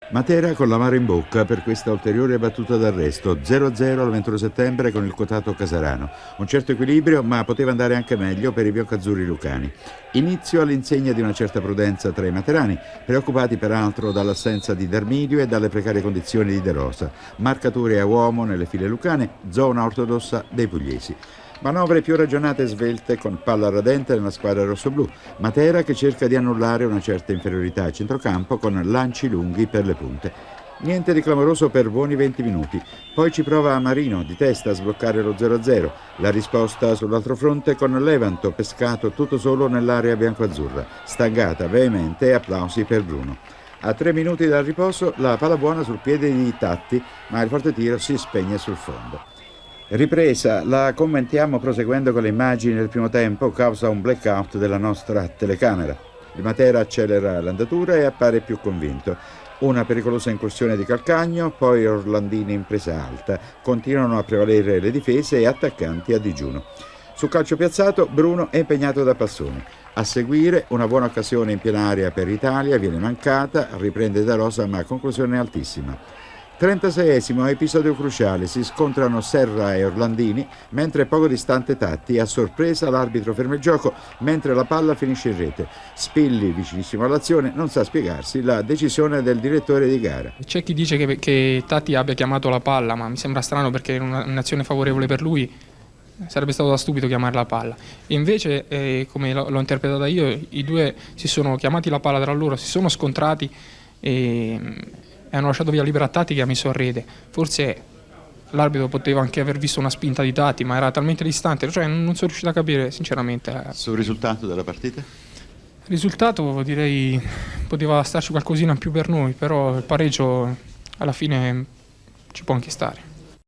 Matera con l'amaro in bocca per questa ulteriore battuta d'arresto, 0-0 al 21 settembre con il quotato Casarano. Un certo equilibrio, ma poteva andare anche meglio per i biancazzurri lucani. Inizio all'insegna di una certa prudenza tra i materani, preoccupati peraltro dall'assenza di Darmidio e dalle precarie condizioni di De Rosa. Marcature a uomo nelle file lucane, zona ortodossa dei pugliesi. Manovre più ragionate e svelte con palla radente nella squadra rossoblù. Matera che cerca di annullare una certa inferiorità a centrocampo con lanci lunghi per le punte. Niente di clamoroso per buoni 20 minuti. Poi ci prova Marino di testa a sbloccare lo 0-0. La risposta sull'altro fronte con Levanto pescato tutto solo nell'area biancoazzurra. Stangata veemente e applausi per Bruno. A 3 minuti dal riposo la palla buona sul piede di Tatti, ma il forte tiro si spegne sul fondo. Ripresa, la commentiamo proseguendo con le immagini del primo tempo causa un blackout della nostra telecamera. Il Matera accelera l'andatura e appare più convinto. Una pericolosa incursione di Calcagno, poi Orlandini in presa alta. Continuano a prevalere le difese e attaccanti a digiuno. Su calcio piazzato Bruno è impegnato da Passoni. A seguire una buona occasione in piena area per Italia, viene mancata, riprende Da Rosa ma conclusione altissima. 36esimo episodio cruciale, si scontrano Serra e Orlandini, mentre poco distante Tatti, a sorpresa l'arbitro ferma il gioco mentre la palla finisce in rete. Spilli, vicinissimo all'azione, non sa spiegarsi la decisione del direttore di gara. C'è chi dice che Tatti abbia chiamato la palla, ma mi sembra strano perché in un'azione favorevole per lui sarebbe stato da stupido chiamare la palla. E invece, come l'ho interpretata io, i due si sono chiamati la palla tra loro, si sono scontrati e hanno lasciato via libera a Tatti che ha messo a rete. Forse l'arbitro poteva anche aver visto una spinta di Tatti, ma era talmente distante, cioè non sono riuscito a capire sinceramente. Sul risultato della partita? Il risultato direi poteva starci qualcosina in più per noi, però il pareggio alla fine ci può anche stare.